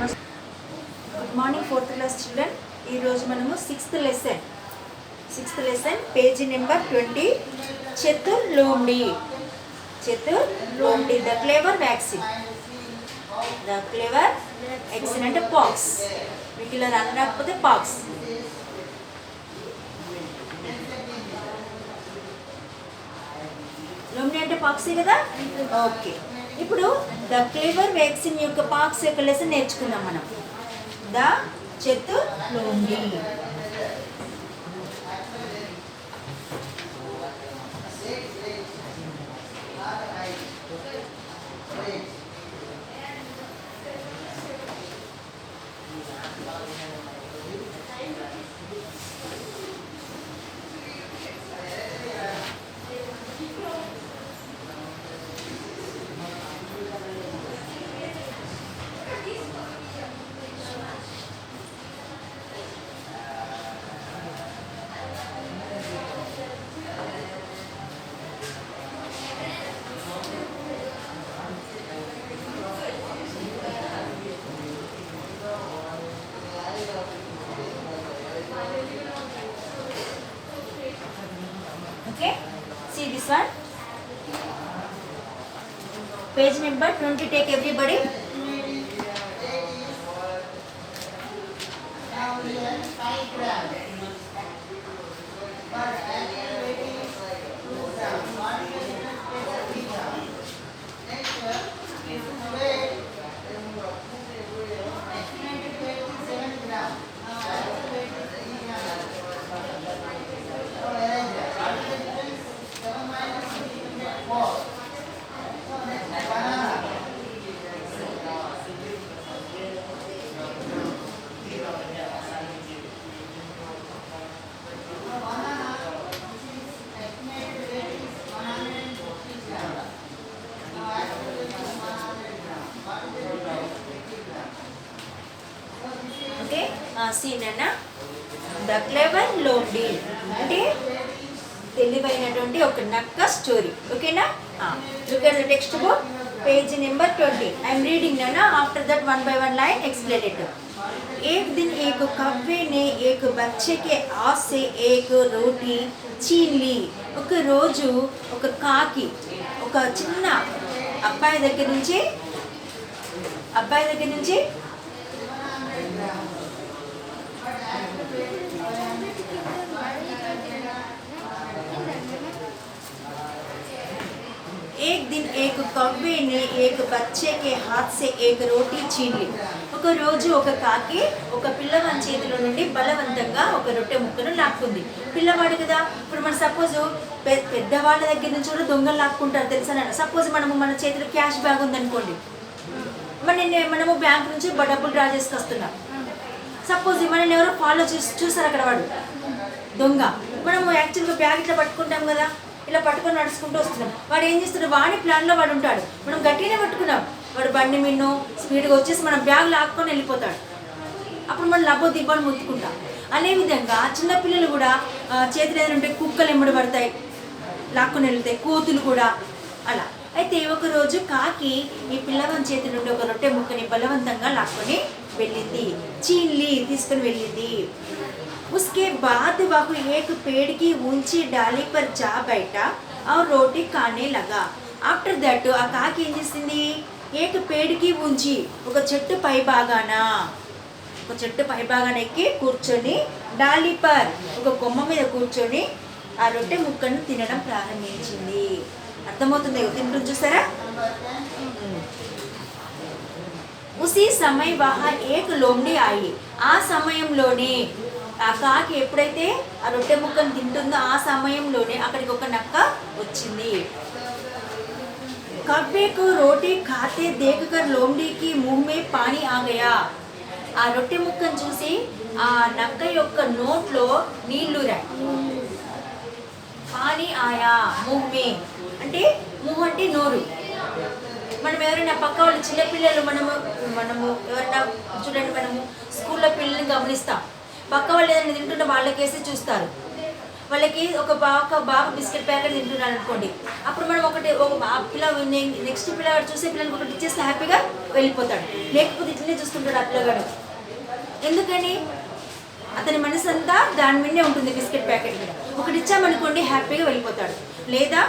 Good morning fourth class children. ఈరోజు మనము sixth lesson page number 20 Chatur Lomdi the clever vaccine అంటే fox. మీకు ఇలా రాకపోతే పాక్స్. లోమ్డి అంటే పాక్సే కదా. ఓకే, ఇప్పుడు ద క్లేవర్ వ్యాక్సిన్ యొక్క పాక్స్ యొక్క లెసన్ నేర్చుకుందాం మనం. The Chatur Lomdi. Okay, see this one. Page number 20. Take everybody. See Nana, the clever లోమ్డి అంటే తెలివైనటువంటి ఒక నక్క స్టోరీ. ఓకేనా? Look at the text book, page number 20. I am reading Nana. After that, one by one line explain it. एक दिन एक कव्वे ने एक बच्चे के हाथ से एक रोटी छीन ली. ఒక రోజు ఒక కాకి ఒక చిన్న అబ్బాయి దగ్గర నుంచి एक दिन एक कव्वे ने एक बच्चे के हाथ से एक रोटी छीन ली. ఒక రోజు ఒక కాకి ఒక పిల్లవాడి చేతిలో నుండి బలవంతంగా ఒక రొట్టె ముక్కను లాక్కుంది. పిల్లవాడు కదా. ఇప్పుడు మన సపోజ్ పెద్దవాళ్ళ దగ్గర నుంచి కూడా దొంగలు లాక్కుంటారు తెలుసా. సపోజ్ మన చేతిలో క్యాష్ బ్యాగ్ ఉందనుకోండి, మనము బ్యాంక్ నుంచి డబ్బులు డ్రా చేసుకొస్తున్నాం. సపోజ్ మనల్ని ఎవరో ఫాలో చూస్తారు అక్కడ వాడు దొంగ. మనము యాక్చువల్గా బ్యాగ్ ఇట్లా పట్టుకుంటాం కదా, ఇలా పట్టుకొని నడుచుకుంటూ వస్తున్నాం. వాడు ఏం చేస్తాడు, వాడి ప్లాన్లో వాడు ఉంటాడు. మనం గట్టిగానే పట్టుకున్నాం, వాడు బండి మిన్ను స్పీడ్గా వచ్చేసి మనం బ్యాగ్ లాక్కొని వెళ్ళిపోతాడు. అప్పుడు మనం లబ్బో దిబ్బని ముత్తుకుంటాం. అదేవిధంగా చిన్నపిల్లలు కూడా చేతులు ఏదైనా ఉంటే కుక్కలు ఎంబడి పడతాయి, లాక్కొని వెళ్తాయి, కోతులు కూడా అలా. అయితే ఒకరోజు కాకి ఈ పిల్లవాని చేతి నుండి ఒక రొట్టె ముక్కని బలవంతంగా లాక్కొని వెళ్ళింది, చీన్లి తీసుకొని వెళ్ళింది. उसके बाद वह एक पेड़ की ऊंची डाली पर जा बैठा और रोटी खाने लगा. आफ्टर दैट ఆ కాకి ఏం చేసింది, ఏక పేడికి ఉంచి ఒక చెట్టు పై భాగాన ఎక్కి కూర్చొని డాలీ పర్ ఒక కొమ్మ మీద కూర్చొని ఆ రొట్టె ముక్కను తినడం ప్రారంభించింది. అర్థమవుతుంది, తింటుంది చూసారా. ఉసి సమయ వహా ఏక లోమ్డి ఆయి. ఆ సమయంలోనే ఆ కాకి ఎప్పుడైతే ఆ రొట్టె ముక్కను తింటుందో ఆ సమయంలోనే అక్కడికి ఒక నక్క వచ్చింది. कव्वे को रोटी खाते देखकर लोमड़ी की मुंह में पानी आ गया. ఆ రొట్టె ముక్కను చూసి ఆ నక్క యొక్క నోట్లో నీళ్లురాయి. పానీ ఆయా ముహ్ మే అంటే ముహ్ అంటే నోరు. మనం ఎవరైనా పక్క వాళ్ళు చిన్నపిల్లలు మనము ఎవరైనా చూడండి, మనము స్కూల్లో పిల్లల్ని గమనిస్తాం. పక్క వాళ్ళు ఏదైనా తింటుంటే వాళ్ళకేసి చూస్తారు. వాళ్ళకి ఒక బాగా బిస్కెట్ ప్యాకెట్ తింటున్నాను అనుకోండి, అప్పుడు మనం ఒక పిల్ల నెక్స్ట్ పిల్లవాడు చూసే పిల్లలకి ఒకటి ఇచ్చేస్తే హ్యాపీగా వెళ్ళిపోతాడు. లేకపోతే ఇట్లనే చూస్తుంటాడు ఆ పిల్లగాడు. ఎందుకని? అతని మనసు అంతా దాని మీదే ఉంటుంది, బిస్కెట్ ప్యాకెట్ మీద. ఒకటి ఇచ్చామనుకోండి హ్యాపీగా వెళ్ళిపోతాడు. లేదా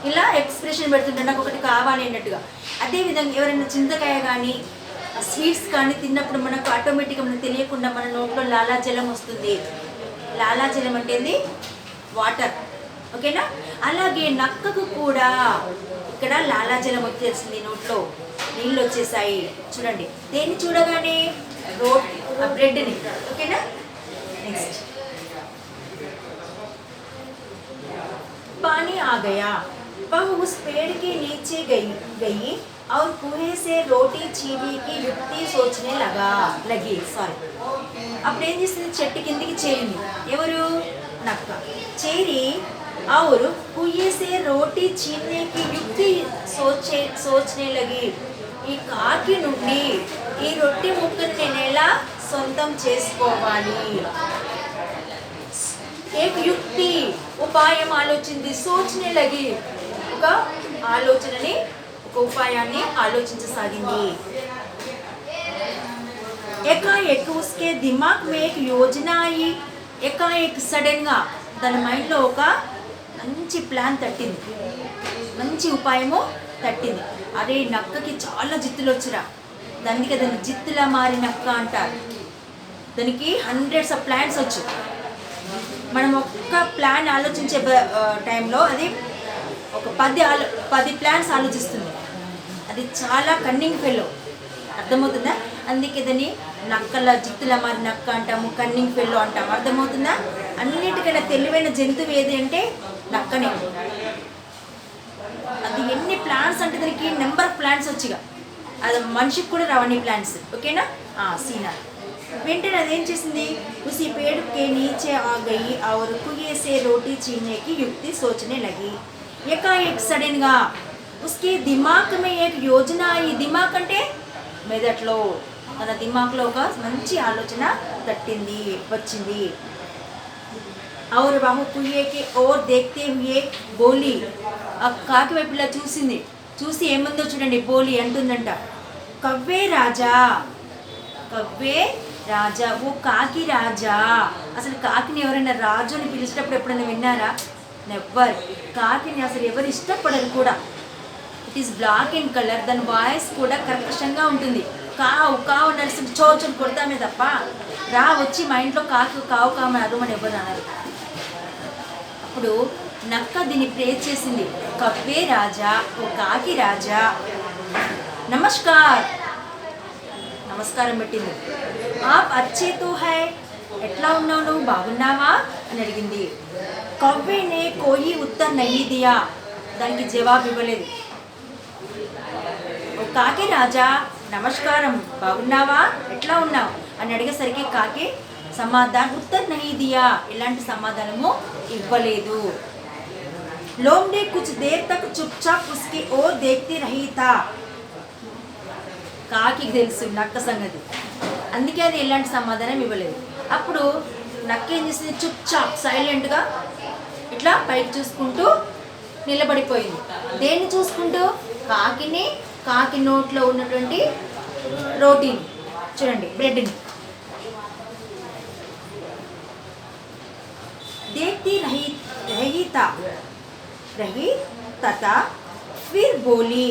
ఇలా ఎక్స్ప్రెషన్ పెడుతుంటాడు, నాకు ఒకటి కావాలి అన్నట్టుగా. అదేవిధంగా ఎవరైనా చింతకాయ కానీ స్వీట్స్ కానీ తిన్నప్పుడు మనకు ఆటోమేటిక్గా మనకు తెలియకుండా మన నోట్లో లాలాజలం వస్తుంది. లాలాజలం అంటే వాటర్, ఓకేనా? అలాగే నక్కకు కూడా ఇక్కడ లాలాజలం వచ్చేసింది, నోట్లో నీళ్ళు వచ్చేసాయి. చూడండి, దేన్ని చూడగానే? రోటీ, ఆ బ్రెడ్ని, ఓకేనా? నెక్స్ట్, पानी आ गया, वह उस पेड़ के नीचे गई और कुएं से रोटी छीनने की युक्ति सोचने लगी. అప్పుడు ఏం చేసింది? చెట్టు కిందికి చేరింది. ఎవరు? నక్క. చేరి और कुएं से रोटी छीनने की युक्ति सोचने लगी. ఈ కాకి నుండి ఈ రొట్టె ముక్కను నేను ఎలా సొంతం చేసుకోవాలి? एक युक्ति, ఉపాయం ఆలోచింది. సోచనే లగి, ఒక ఆలోచనని, ఒక ఉపాయాన్ని ఆలోచించసాగింది. एकाएक उसके दिमाग में एक योजना आई. एकाएक సడన్ గా తన మైండ్లో ఒక మంచి ప్లాన్ తట్టింది, మంచి ఉపాయము తట్టింది. అరే, నక్కకి చాలా జిత్తులు వచ్చిరా, దానికి దాన్ని జిత్తులా మారి నక్క అంటారు. దానికి హండ్రెడ్స్ ఆఫ్ ప్లాన్స్ వచ్చు. మనం ఒక్క ప్లాన్ ఆలోచించే టైంలో అది ఒక 10 ప్లాన్స్ ఆలోచిస్తుంది. అది చాలా కన్నింగ్ ఫెల్లో, అర్థమవుతుందా? అందుకే దాన్ని నక్కల జిత్తుల మరి నక్క అంటాము, కన్నింగ్ ఫెల్లో అంటాము. అర్థమవుతుందా? అన్నిటికన్నా తెలివైన జంతువు ఏది అంటే నక్కనే. అది ఎన్ని ప్లాన్స్ అంటే దానికి నెంబర్ ఆఫ్ ప్లాన్స్ వచ్చిగా, అది మనిషికి కూడా రావని ప్లాన్స్, ఓకేనా? సీనా వెంటనే అదేం చేసింది? उसी पेड़ के नीचे आ गई और कुएं से रोटी छीनने की युक्ति सोचने लगी. एकाएक सडन గా उसके दिमाग में एक योजना आई. దిమాగ్ అంటే మెదట్లో, తన దిమాగ్లో ఒక మంచి ఆలోచన తట్టింది, వచ్చింది. और वह कुएं के ओर देखते हुए बोली. ఆ కాకి వైపు ఇలా చూసింది. చూసి ఏముందో చూడండి, బోలి అంటుందంట, కవ్వే రాజా, కవ్వే రాజా, ఓ కాకి రాజా. అసలు కాకిని ఎవరైనా రాజు అని పిలిచేటప్పుడు ఎప్పుడైనా విన్నారా? నెవ్వర్. కాకిని అసలు ఎవరు ఇష్టపడరు కూడా. It is black in colour. దాని వాయిస్ కూడా కర్కశంగా ఉంటుంది. కావు కావు నడిచి చోచని కొడతామే తప్ప రా వచ్చి మా ఇంట్లో కాకు కావు కామని అరుమని ఎవరు అన్నారు. అప్పుడు నక్క దీన్ని ప్రేజ్ చేసింది, కవ్వే రాజా, ఓ కాకి రాజా, నమస్కార్, నమస్కారం పెట్టింది. ఆప్ అచ్చే తో హై, ఎట్లా ఉన్నావు, నువ్వు బాగున్నావా అని అడిగింది. కవ్వేనే కోయి ఉత్తర్ నహీ దియా, దానికి జవాబు ఇవ్వలేదు. ఓ కాకి రాజా, నమస్కారం, బాగున్నావా, ఎట్లా ఉన్నావు అని అడిగేసరికి కాకి సమాధానం ఉత్తర్ నహీ దియా, ఎలాంటి సమాధానము ఇవ్వలేదు. లోమ్డే కుచ్ దేర్ తక్ చుప్చాప్ ఉస్కి ఓర్ దేఖ్తీ రహీ థా. కాకి తెలుసు నక్క సంగతి, అందుకే అది ఎలాంటి సమాధానం ఇవ్వలేదు. అప్పుడు నక్క ఏం చేసింది? చుప్చాప్ సైలెంట్గా ఇట్లా పైకి చూసుకుంటూ నిలబడిపోయింది. దేన్ని చూసుకుంటూ? కాకిని, కాకి నోట్లో ఉన్నటువంటి రోటీని చూడండి, బ్రెడ్ని. దేఖ్తీ రహీ తథా ఫిర్ బోలీ.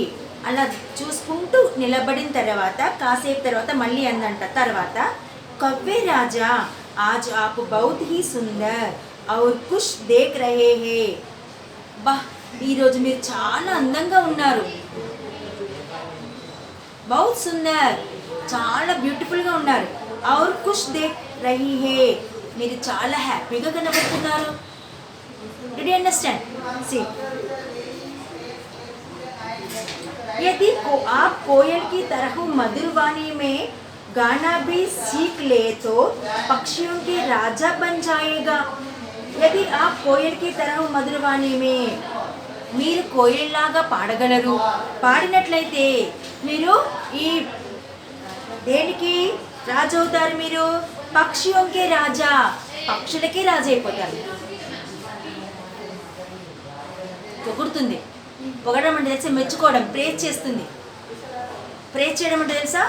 అలా చూసుకుంటూ నిలబడిన తర్వాత కాసేపు తర్వాత మళ్ళీ అందంట, తర్వాత కవ్వే రాజా, ఆజ్ ఆప్ బహుత్ హీ సుందర్ ఔర్ ఖుష్ దేఖ్ రహే హే. బా, ఈరోజు మీరు చాలా అందంగా ఉన్నారు. బహుత్ సుందర్, చాలా బ్యూటిఫుల్గా ఉన్నారు. ఔర్ ఖుష్ దేఖ్ రహీ హే, మీరు చాలా హ్యాపీగా కనబడుతున్నారు. Did you understand? సి, यदि आप कोयल की तरह मधुर वाणी में गाना भी सीख ले तो पक्षियों के राजा बन जाएगा. यदि आप कोयल की तरह मधुर वाणी में, మీరు కోయిల్లాగా పాడగలరు, పాడినట్లయితే మీరు ఈ దేనికి రాజు అవుతారు? మీరు పక్షియోంకే రాజా, పక్షులకే రాజు అయిపోతారు. పొగుడుతుంది, పొగడడం అంటే తెలిసి మెచ్చుకోవడం, ప్రేజ్ చేస్తుంది. ప్రే చేయడం అంటే తెలుసా,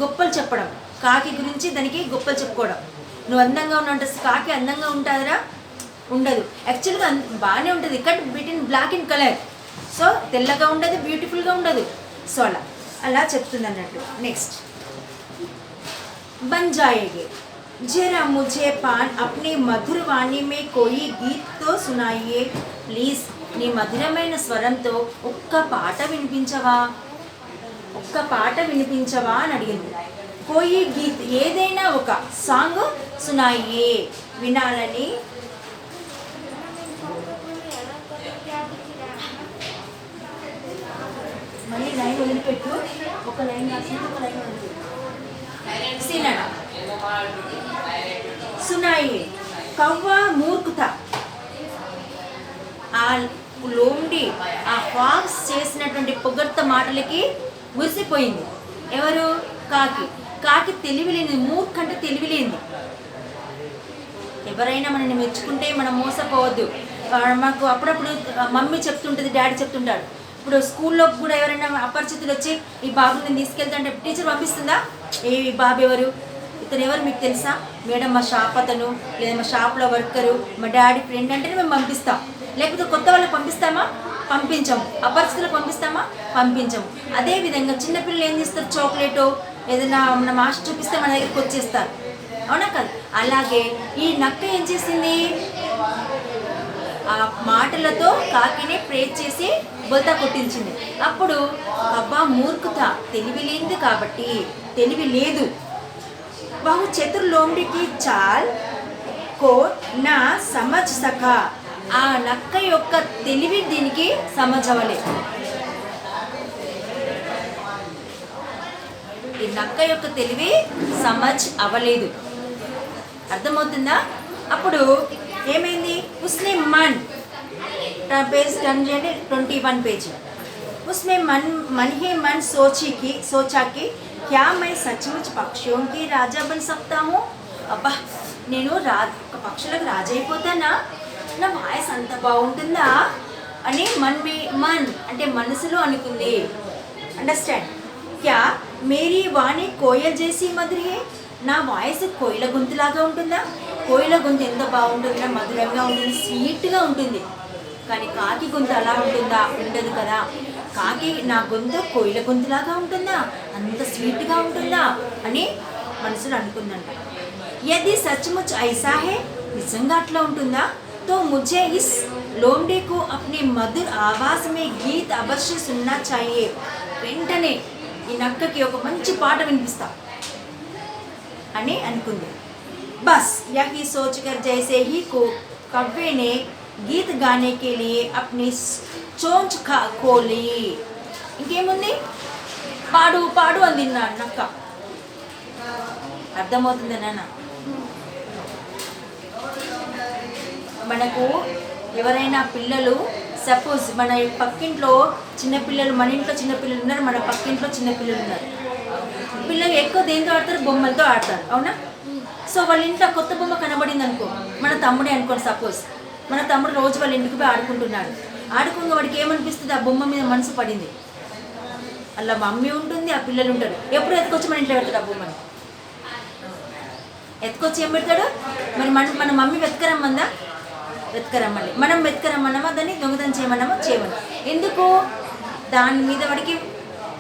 గొప్పలు చెప్పడం. కాకి గురించి దానికి గొప్పలు చెప్పుకోవడం. నువ్వు అందంగా ఉన్నావు, కాకి అందంగా ఉంటుందిరా, ఉండదు. యాక్చువల్గా బాగానే ఉంటుంది, cut between black and colour. So తెల్లగా ఉండదు, బ్యూటిఫుల్గా ఉండదు. సో అలా చెప్తుంది అన్నట్టు. నెక్స్ట్, बन जाएंगे जरा मुझे पान अपनी मधुर वाणी में कोई गीत तो सुनाइए ప్లీజ్. నీ మధురమైన స్వరంతో ఒక్క పాట వినిపించవా అని అడిగింది. కోయి గీత్, ఏదైనా ఒక సాంగ్ సునాయే, వినాలని. మళ్ళీ లైన్ వదిలిపెట్టు, ఒక లైన్ రాసి ఒక లైన్ వదిలిపెట్టు. సినడా సునాయే కవ్వ మూర్ఖత. ఆ లోండి ఆ ఫాక్స్ చేసినటువంటి పొగడ్త మాటలకి మురిసిపోయింది. ఎవరు? కాకి తెలివిలేనిది. మూర్ఖ అంటే తెలివిలేనిది. ఎవరైనా మనల్ని మెచ్చుకుంటే మనం మోసపోవద్దు. మాకు అప్పుడప్పుడు మమ్మీ చెప్తుంటుంది, డాడీ చెప్తుంటాడు. ఇప్పుడు స్కూల్లో కూడా ఎవరైనా అపరిచితులు వచ్చి ఈ బాబుని నేను తీసుకెళ్తాంటే టీచర్ పంపిస్తుందా? ఈ బాబు ఎవరు, ఇతను ఎవరు మీకు తెలుసా? మేడం మా షాప్ అతను, లేదా మా షాప్లో వర్కరు, మా డాడీ ఫ్రెండ్ అంటేనే మేము పంపిస్తాం. లేకపోతే కొత్త వాళ్ళకి పంపిస్తామా? పంపించము. అపరిచితులకు పంపిస్తామా? పంపించము. అదేవిధంగా చిన్నపిల్లలు ఏం చేస్తారు? చాక్లెటో ఏదైనా మన మాస్టర్ చూపిస్తే మన దగ్గరికి వచ్చేస్తారు, అవునా కాదు? అలాగే ఈ నక్క ఏం చేసింది? ఆ మాటలతో కాకిని ప్రేజ్ చేసి బొల్తా కొట్టించింది. అప్పుడు అబ్బా మూర్ఖత, తెలివి లేనిది కాబట్టి, తెలివి లేదు. బహు చతుర్ లోండికి చాల్ కో నా సమజ్ సకా. ఆ నక్క యొక్క తెలివి దీనికి సమజవలేదు. ఈ నక్క యొక్క తెలివి సమజ్ అవ్వలేదు. అర్థమవుతుందా? అప్పుడు ఏమైంది? ఉస్నే మన్ పేజ్ టర్న్ చేయండి, 21 పేజీ. ఉస్మే मन ही मन सोचा कि क्या मैं सचमुच पक्षियों की राजा बन सकता हूँ. అబ్బా, నేను పక్షులకు రాజు అయిపోతానా? నా వాయిస్ అంత బాగుంటుందా అని మన్ అంటే మనసులో అనుకుంది. అండర్స్టాండ్? క్యా మేరీ వాణి కోయల్ చేసి మధురే. నా వాయిస్ కోయిల గొంతులాగా ఉంటుందా? కోయిల గొంతు ఎంత బాగుంటుందా? మధురంగా ఉంటుంది, స్వీట్గా ఉంటుంది. కానీ కాకి గొంతు అలా ఉంటుందా? ఉండదు కదా. నా గొంతు కోయిల గొంతులాగా ఉంటుందా? అంత స్వీట్గా ఉంటుందా అని మనసులో అనుకుందంట. यदि सचमुच ऐसा है, निजंगा अट्ला ఉంటుందా? तो मुझे इस लोमड़ी को अपने मधुर आवाज में गीत अवश्य सुनना चाहिए. వెంటనే ఈ నక్కకి ఒక మంచి పాట వినిపిస్తా అని అనుకుంది. बस यही सोचकर जैसे ही कौवे ने गीत गाने के लिए अपनी चोंच खोली. ఇంకేముంది? పాడు పాడు అంది నక్క. అర్థమవుతుంది నాన్న? మనకు ఎవరైనా పిల్లలు, సపోజ్ మన పక్కింట్లో చిన్నపిల్లలు, మన ఇంట్లో చిన్నపిల్లలు ఉన్నారు, మన పక్కింట్లో చిన్నపిల్లలు ఉన్నారు. పిల్లలు ఎక్కువ దేంతో ఆడతారు? బొమ్మలతో ఆడతారు, అవునా? సో వాళ్ళ ఇంట్లో కొత్త బొమ్మ కనబడింది అనుకో, మన తమ్ముడే అనుకోండి. సపోజ్ మన తమ్ముడు రోజు వాళ్ళ ఇంటికి పోయి ఆడుకుంటున్నాడు. ఆడుకుంగా వాడికి ఏమనిపిస్తుంది? ఆ బొమ్మ మీద మనసు పడింది. అలా మమ్మీ ఉంటుంది, ఆ పిల్లలు ఉంటారు. ఎప్పుడు ఎత్తుకొచ్చి మన ఇంట్లో పెడతాడు ఆ బొమ్మని. ఎత్తుకొచ్చి ఏం పెడతాడు? మరి మన మమ్మీ వెతకరమ్మందా? వెతకరమ్మని. మనం వెతకరమ్మన్నామా? దాన్ని దొంగతనం చేయమన్నామా? చేయమని. ఎందుకు? దాని మీద వాడికి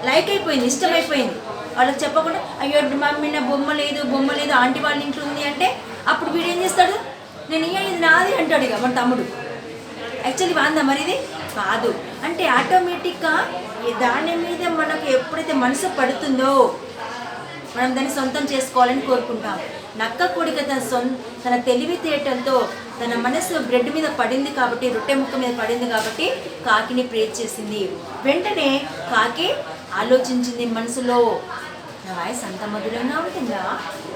లైక్ అయిపోయింది, ఇష్టమైపోయింది. వాళ్ళకి చెప్పకుండా అయ్యో మమ్మీ నా బొమ్మ లేదు ఆంటీ వాళ్ళ ఇంట్లో ఉంది అంటే అప్పుడు వీడు ఏం చేస్తాడు? నేను ఇది నాది అంటాడు ఇక మన తమ్ముడు. యాక్చువల్లీ వాందా మరి ఇది కాదు అంటే ఆటోమేటిక్గా దాని మీద మనకు ఎప్పుడైతే మనసు పడుతుందో మనం దాన్ని సొంతం చేసుకోవాలని కోరుకుంటాం. నక్క కొడుక తన తెలివితేటలతో తన మనసు బ్రెడ్ మీద పడింది కాబట్టి, రొట్టె ముక్క మీద పడింది కాబట్టి కాకిని ప్రేజ్ చేసింది. వెంటనే కాకి ఆలోచించింది మనసులో, నా వాయిస్ అంత మధురంగా ఉంటుందా?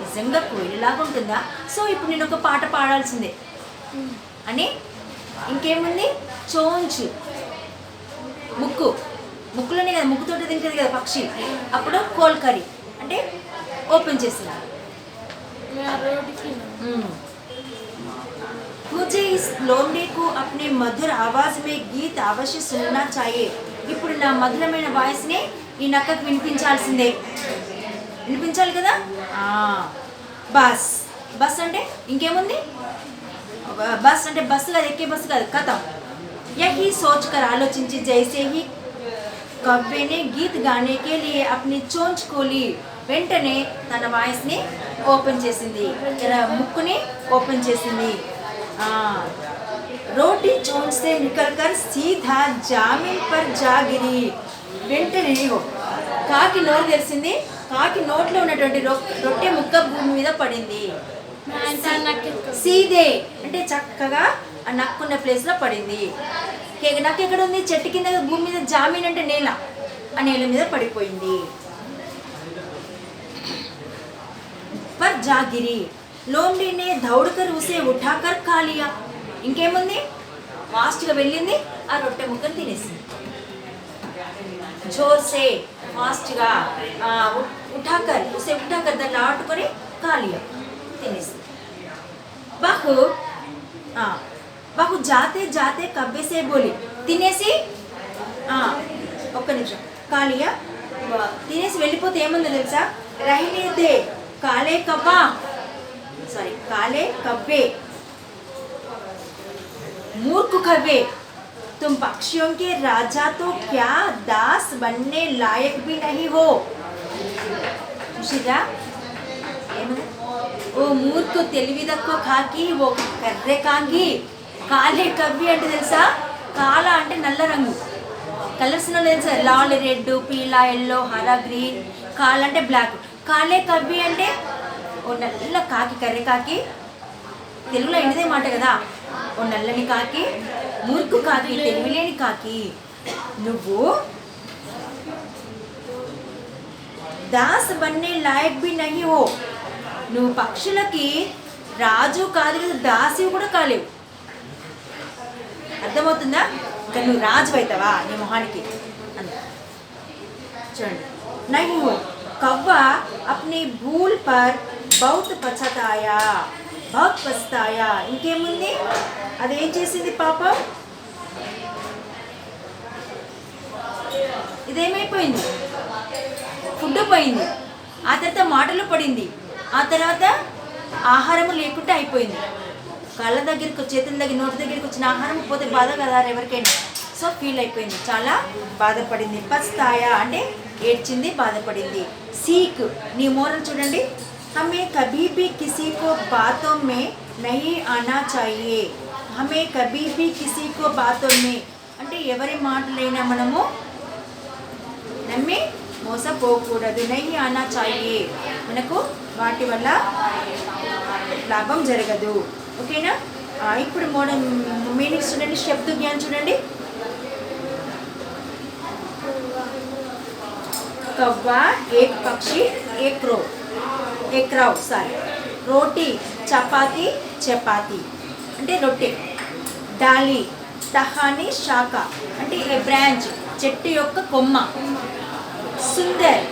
నిజంగా కోయిలలాగా ఉంటుందా? సో ఇప్పుడు నేను ఒక పాట పాడాల్సిందే అని. ఇంకేముంది? చోంచు, ముక్కులోనే కదా, ముక్కుతోటి తింటుంది కదా పక్షి. అప్పుడు కోల్ కర్రీ అంటే ఓపెన్ చేసింది. मुझे इस लोमड़ी को अपने मधुर आवाज में गीत अवश्य सुनना चाहिए. ఇప్పుడు నా మధురమైన వాయిస్ని ఈ నక్కకు వినిపించాల్సిందే, వినిపించాలి కదా. బస్, బస్ అంటే ఇంకేముంది, బస్ అంటే బస్సు కాదు, ఎక్కే బస్సు కాదు, కథం. यही सोचकर आलोचिंची जैसे ही कव्वे ने गीत गाने के लिए अपनी चोंच खोली, వెంటనే తన వాయిస్ని ఓపెన్ చేసింది, ముక్కుని ఓపెన్ చేసింది. రోటీ చోంచ్ సే నికల్ కర్ సీधा జామిన్ పర్ జా గిరి. వెంటనే కాకి నోరు తెరిచింది, కాకి నోట్లో ఉన్నటువంటి రొట్టె ముక్క భూమి మీద పడింది. సీదే అంటే చక్కగా ఆ నక్కున్న ప్లేస్లో పడింది. నక్క ఎక్కడ ఉంది, చెట్టు కింద, భూమి మీద. జామీన్ అంటే నేల, ఆ నేల మీద పడిపోయింది. पर जा गिरी, लोमड़ी ने दौड़कर उसे उठाकर खा लिया. ఇంకేముంది, ఫాస్ట్గా వెళ్ళింది, ఆ రొట్టె ముక్కను తినేసింది. జోర్ సే ఫాస్ట్గా ఉఠాకర్, ఉసే ఉఠాకర్ దాన్ని ఆటుకొని ఖా లియా, తినేసింది. బహు బహు జాతే జాతే కవ్వే సే బోలి, తినేసి ఒక్క నిమిషం, ఖా లియా, తినేసి వెళ్ళిపోతే ఏముందో తెలుసా, రహినే దే काले कव्वा, सॉरी काले कव्वे, मूर्ख कव्वे, तुम पक्षियों के राजा तो क्या दास बनने लायक भी नहीं हो. చూసిరా, ఓ మూర్ఖ, తెలివి తక్కువ కాకి, ఓ కర్రె కాకి. కాలే కవ్వి అంటే తెలుసా, కాల అంటే నల్ల రంగు, కలర్స్ తెలుసా, లాల్, రెడ్, పీలా, ఎల్లో, హరా, గ్రీన్. కాల అంటే బ్లాక్. కాలే కవ్వి అంటే ఓ నల్ల కాకి, కర్రె కాకి. తెలుగులో ఎనిదే మాట కదా, ఓ నల్లని కాకి, మూర్ఖు కాకి, తెలివిలేని కాకి. నువ్వు దాస్ బన్నే లాయక్ బి నహీ హో, నువ్వు పక్షులకి రాజు కాదు, దాసి కూడా కాలేవు. అర్థమవుతుందా, ఇంకా నువ్వు రాజు అవుతావా నీ మొహానికి అంత. చూడండి, నహీ హో. कव्वा अपनी भूल पर बहुत पछताया, बहुत पछताया. ఇంకేముంది, అదేం చేసింది పాపం, ఇదేమైపోయింది, ఫుడ్ పోయింది, ఆ తర్వాత మాటలు పడింది, ఆ తర్వాత ఆహారము లేకుండా అయిపోయింది. కళ్ళ దగ్గరికి, చేతుల దగ్గర, నోటి దగ్గరికి వచ్చిన ఆహారం పోతే బాధ కదా ఎవరికైనా. సో ఫీల్ అయిపోయింది, చాలా బాధపడింది. పస్తాయా అంటే ఏడ్చింది, బాధపడింది. सीख, नी मोरल చూడండి, हमें कभी भी किसी को बातों में नहीं आना चाहिए. हमें कभी भी किसी को बातों में అంటే ఎవరి మాటలైనా మనము నమ్మి మోసపోకూడదు. नहीं आना चाहिए, మనకు వాటి వల్ల లాభం జరగదు. ఓకేనా. ఇప్పుడు మీనింగ్స్ చూడండి, శబ్ద జ్ఞానం చూడండి. कव्वा एक पक्षी, एक राव, सारी रोटी, चपाती, चपाती అంటే రొట్టె. డాలి, తహాని, శాఖ అంటే ఏ బ్రాంచ్, చెట్టు యొక్క కొమ్మ. సుందర్,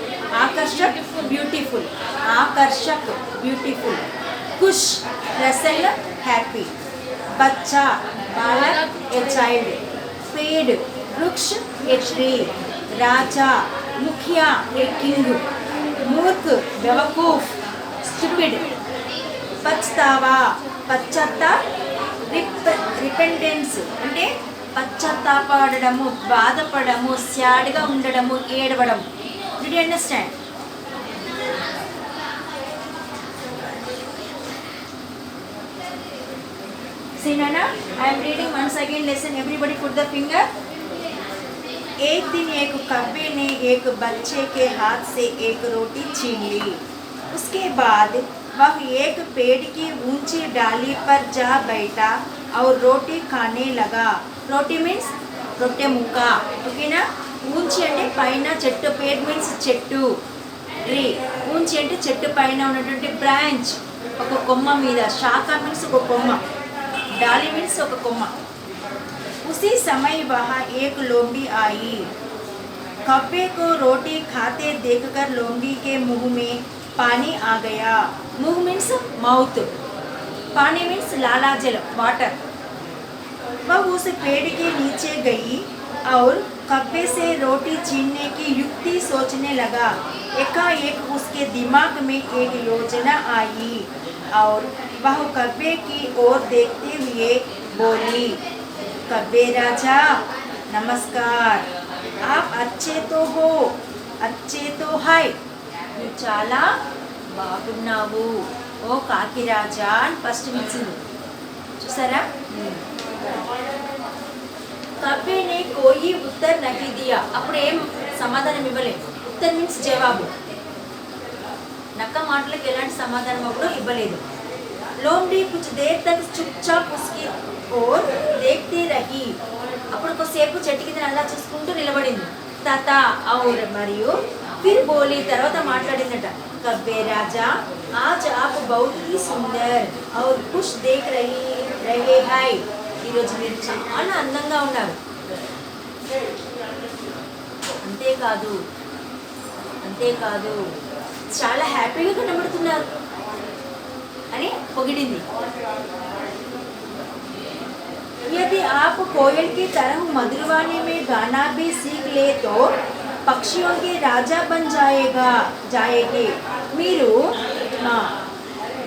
ఆకర్షక్, బ్యూటిఫుల్, ఆకర్షక్, బ్యూటిఫుల్. ఖుష్, ప్రసన్న, హ్యాపీ. బచ్చా, బాలక్, ఏ చైల్డ్. पेड़, वृक्ष, ए ट्री. राजा, मुखिया, ए किंग. मूर्ख, बेवकूफ, स्टूपिड. पछतावा, పశ్చాత్తాప, రిపెంటెన్స్ అంటే పశ్చాత్తాపడము, బాధపడము, సాడ్గా ఉండడము, ఏడవడం. Did you understand? See Nana, I am reading once again lesson. Everybody put the finger. एक दिन एक कव्वे ने एक बच्चे के हाथ से एक रोटी छीन ली. उसके बाद वह एक पेड़ की ऊंची डाली पर जा बैठा और रोटी खाने लगा. रोटी मीन्स రొట్టె ముక్క. ఓకేనా. ఊంచి అంటే పైన చెట్టు, పేడ్ మీన్స్ చెట్టు, ట్రీ. ఊంచి అంటే చెట్టు పైన ఉన్నటువంటి బ్రాంచ్, ఒక కొమ్మ మీద. శాఖ మీన్స్ ఒక కొమ్మ, डाली मीन्स ఒక కొమ్మ. उसी समय वहाँ एक लोमड़ी आई. कव्वे को रोटी खाते देखकर लोमड़ी के मुंह में पानी आ गया. मुंह मीन्स माउथ, पानी मीन्स लालाजल, वाटर. वह उस पेड़ के नीचे गई और कब्बे से रोटी छीनने की युक्ति सोचने लगा। एकाएक उसके दिमाग में एक योजना आई और वह कब्बे की ओर देखते हुए बोली, कब्बे राजा नमस्कार, आप अच्छे तो हो, अच्छे तो है, నువ్వు చాలా బాగున్నావు ఓ కాకి రాజా అని ఫస్ట్ ఇచ్చింది చూసారా. कब्बे ने कोई उत्तर नहीं दिया, అప్పుడు ఏం సమాధానం ఇవ్వలేదు. ఉత్తర్ మీన్స్ జవాబు. నక్క మాటలకు ఎలాంటి సమాధానం అప్పుడు ఇవ్వలేదు. లోమ్డీ कुछ देर तक चुपचाप उसकी ओर देखती रही, అప్పుడు కొద్దిసేపు చెట్టు కింద అలా చూసుకుంటూ నిలబడింది. తాత ఔర్ మరియు ఫిర్ బోలి, తర్వాత మాట్లాడిందట. कब्बे राजा आज आप बहुत ही सुंदर और खुश देख रहे हैं, ఈరోజు మీరు చాలా అందంగా ఉన్నారు, అంతేకాదు చాలా హ్యాపీగా కనబడుతున్నారు అని పొగిడింది. यदि आप कोयल की तरह मधुरवाणी में गाना भी सीख ले तो पक्षियों के राजा बन जाएगे. మీరు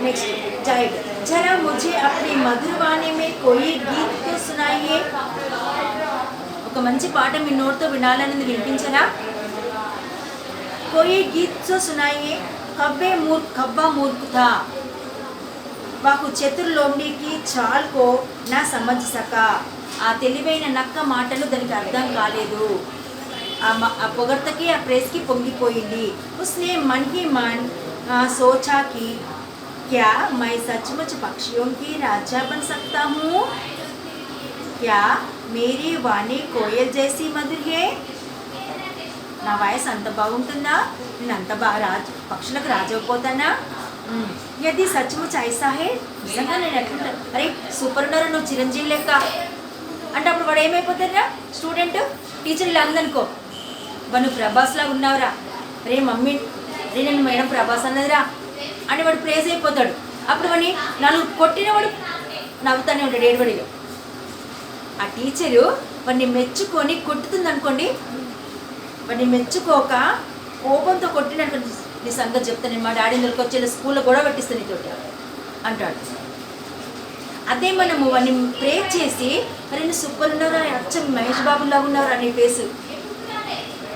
नेक्स्ट जाएगा. जरा मुझे अपनी मधुरवाणी में कोई गीत तो सुनाइए. ఒక మంచి పాట మీ నోటితో వినాలనేది వినిపించరా. कोई गीत तो सुनाइए. कब्बा मूर्ख था, वह चतुर लोमड़ी की चाल को ना समझ सका. ఆ తెలివైన నక్క మాటలు దానికి అర్థం కాలేదు. ఆ పొగడ్తకి ఆ ప్రేస్కి పొంగిపోయింది. उसने मन ही मन सोचा कि क्या मैं सचमुच पक्षियों की राजा बन सकता हूँ, क्या मेरी वाणी कोयल जैसी मधुर है, నా వాయిస్ అంత బాగుంటుందా, నేను అంత బాగా పక్షులకు రాజైపోతానా. यदि सचमुच ऐसा है, నిజంగా నేను ఎట్లుంటాను, అరే సూపర్ ఉన్నారు నువ్వు చిరంజీవి లెక్క అంటే అప్పుడు వాడు ఏమైపోతారా, స్టూడెంట్ టీచర్ ఇలా ఉందనుకో, నువ్వు ప్రభాస్ లాగా ఉన్నావురా, రే మమ్మీ రే నేను మేడం ప్రభాస్ అన్నదిరా అని వాడు ప్రేజ్ అయిపోతాడు. అప్పుడు వాడిని నన్ను కొట్టినవాడు నవ్వుతానే ఉంటాడు ఏడుబడిలో. ఆ టీచరు వాడిని మెచ్చుకొని కొట్టుతుంది అనుకోండి, వాడిని మెచ్చుకోక కోపంతో కొట్టిననుకోండి, నీ సంగతి చెప్తాను, మా డాడీ వచ్చే స్కూల్లో గొడవ పెట్టిస్తాను నీతోటి అంటాడు. అదే మనము వాడిని ప్రేజ్ చేసి అరే నువ్వు సూపర్ ఉన్నారా, అచ్చం మహేష్ బాబులా ఉన్నారా నీ ఫేసు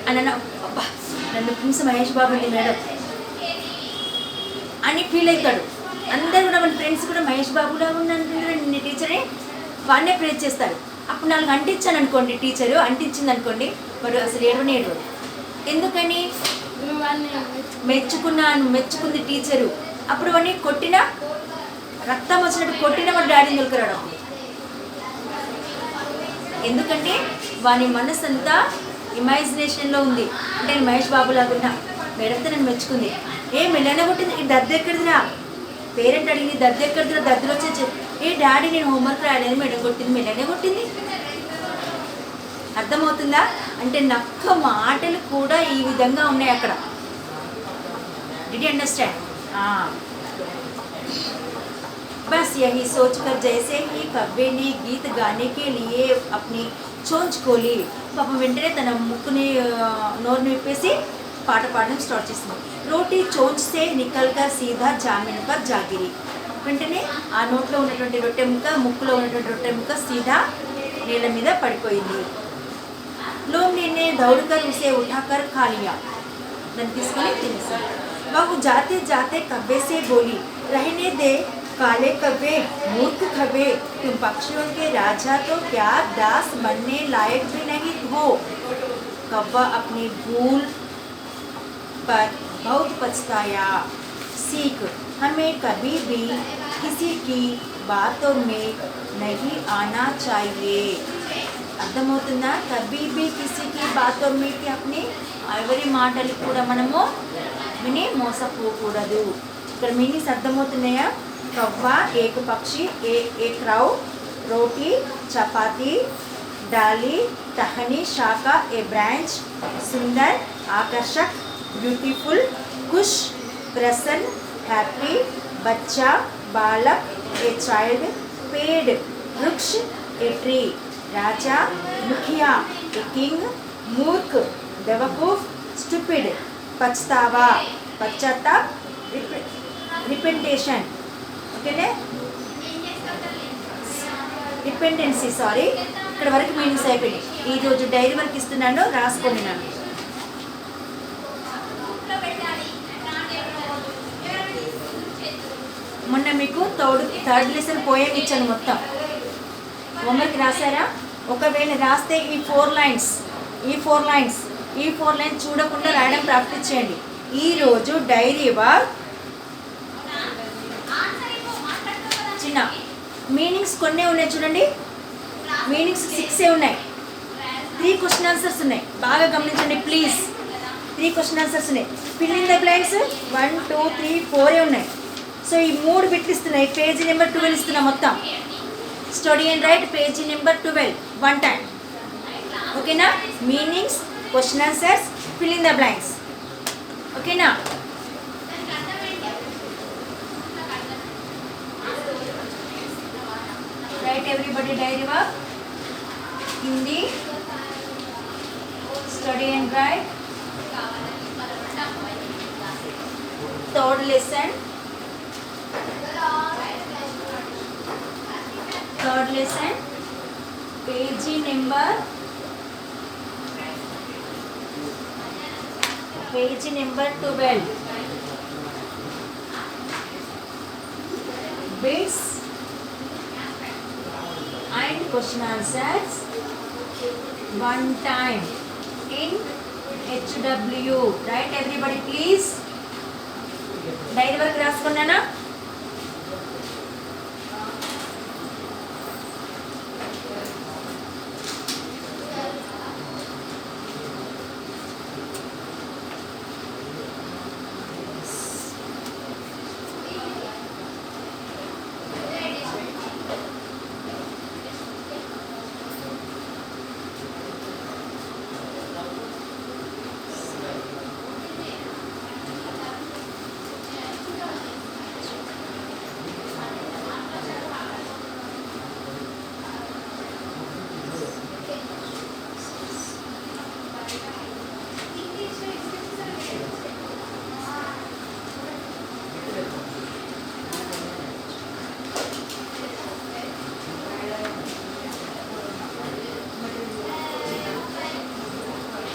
అని అన్న, అబ్బా నన్ను ప్రిన్స్ మహేష్ బాబు ఉంది మేడం అని ఫీల్ అవుతాడు. అందరూ కూడా మన ఫ్రెండ్స్ కూడా మహేష్ బాబులా ఉన్నాను నీ టీచరే వాడినే ప్రేజ్ చేస్తారు. అప్పుడు నాలుగు అంటించాను అనుకోండి, టీచరు అంటించింది అనుకోండి, వాడు అసలు ఏడవనేడు. ఎందుకని మెచ్చుకుంది టీచరు. అప్పుడు వాడిని కొట్టినా రక్తం వచ్చినట్టు కొట్టినా వాడు డాడీని దొరకరాడు. ఎందుకంటే వాని మనసు అంతా ఇమాజినేషన్లో ఉంది. అంటే నేను మహేష్ బాబు లాగున్నా, మేడంతో నన్ను మెచ్చుకుంది, ఏ మెల్లనే కొట్టింది, ఈ దద్దు ఎక్కడిదిరా, పేరెంట్ అడిగింది దద్దు ఎక్కడిదిరా, దద్దులు వచ్చే ఏ డాడీ నేను హోంవర్క్ రాయలేదు మేడం కొట్టింది, మెల్లనే కొట్టింది. అర్థమవుతుందా? అంటే నక్క మాటలు కూడా ఈ విధంగా ఉన్నాయి అక్కడ. Did you understand? हाँ. बस यही सोचकर जैसे ही कब्बे ने गीत गाने के लिए अपनी चोंच खोली, पापम వెంటనే తన ముక్కుని నోరుని విప్పేసి పాట పాడడం స్టార్ట్ చేసింది. రోటీ చోంచ్ సే నికల్ కర్ సీधा జామిన్ పర్ జాగిరి. వెంటనే ఆ నోట్లో ఉన్నటువంటి రొట్టె ముక్క, ముక్కులో ఉన్నటువంటి రొట్టె ముక్క సీधा నేల మీద పడిపోయింది. लोमड़ी ने दौड़कर उसे उठाकर खा लिया. दाన్ని తీసుకొని తినేసింది. वह जाते जाते कब्बे से बोली, रहने दे काले कब्बे, मूर्ख कब्बे, तुम पक्षियों के राजा तो क्या दास बनने लायक भी नहीं हो. कब्बा अपनी भूल पर बहुत पछताया. सीख, हमें कभी भी किसी की बातों में नहीं आना चाहिए. అర్థమవుతుందా? కభీ బీ కిసీకి బాతో మీకి అప్ని ఎవరి మాటలు కూడా మనము విని మోసపోకూడదు. ఇక్కడ మీనింగ్స్ అర్థమవుతున్నాయా? కవ్వా ఏక్ పక్షి, ఏక్ రావ్, రోటీ చపాతీ, डाली टहनी शाखा ए ब्रांच, सुंदर आकर्षक ब्यूटीफुल, खुश प्रसन्न हैप्पी, बच्चा बालक ए चाइल्ड, पेड़ वृक्ष ए ट्री, राजा मुखिया ए किंग, मूर्ख बेवकूफ, स्टूपिड पछतावा, पश्चाताप रिपेंटेशन, ఓకేనే డిపెండెన్సీ సారీ. ఇక్కడ వరకు మీనింగ్స్ అయిపోయినాయి. ఈరోజు డైరీ వర్క్ ఇస్తున్నాను, రాసుకోండి. నేను మొన్న మీకు థర్డ్ లెసన్ పోయం ఇచ్చాను, మొత్తం హోంవర్క్ రాశారా? ఒకవేళ రాస్తే ఈ ఫోర్ లైన్స్ చూడకుండా రాయడం ప్రాక్టీస్ చేయండి. ఈరోజు డైరీ వర్క్ చిన్న మీనింగ్స్ కొన్నే ఉన్నాయి చూడండి. మీనింగ్స్ 6 ఉన్నాయి. 3 క్వశ్చన్ ఆన్సర్స్ ఉన్నాయి. బాగా గమనించండి ప్లీజ్. 3 క్వశ్చన్ ఆన్సర్స్ ఉన్నాయి. ఫిల్ ఇన్ ద బ్లాంక్స్ 1 2 3 4 ఉన్నాయి. సో ఈ 3 బిట్లు ఇస్తున్నాయి. పేజీ నెంబర్ 12 ఇస్తున్నా మొత్తం. Study and write page number 12 1 time. ఓకేనా? Meanings, question answers, fill in the blanks. ఓకేనా? Write everybody diary work. Hindi, study and write. Third lesson. Page number 12. Bits and question answers 1 time in HW. Right everybody please. Diary work రాసుకున్నానా?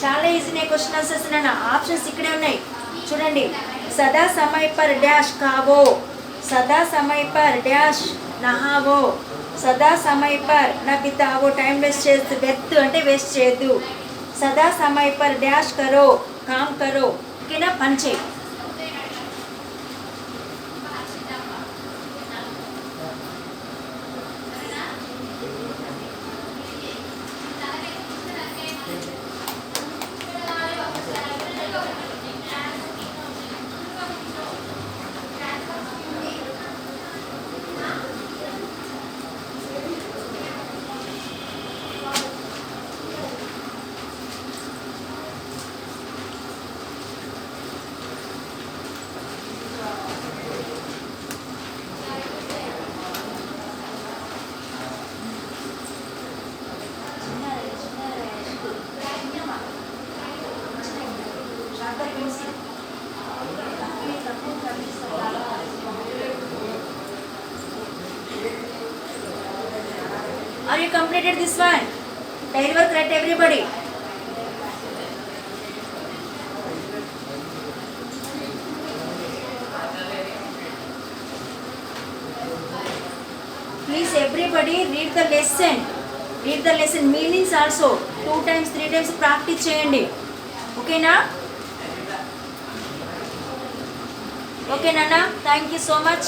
చాలా ఈజీనే question answers. నా options ఇక్కడే ఉన్నాయి చూడండి. సదా సమయ per dash కావో, సదా సమయ పర్ డాష్ నహావో, సదా సమయ పర్ నా బితావో టైం వేస్ట్ చేస్తూ, వ్యర్థ్ అంటే వేస్ట్ చేయొద్దు. సదా సమయ పర్ డాష్ కరో కామ్ కరో. ఓకేనా? పని చేయి. Are you completed this one? Diary work, write everybody. Please everybody read the lesson. Read the lesson meanings also. 2 times 3 times practice cheyandi. Okay na? Okay Nana, thank you so much.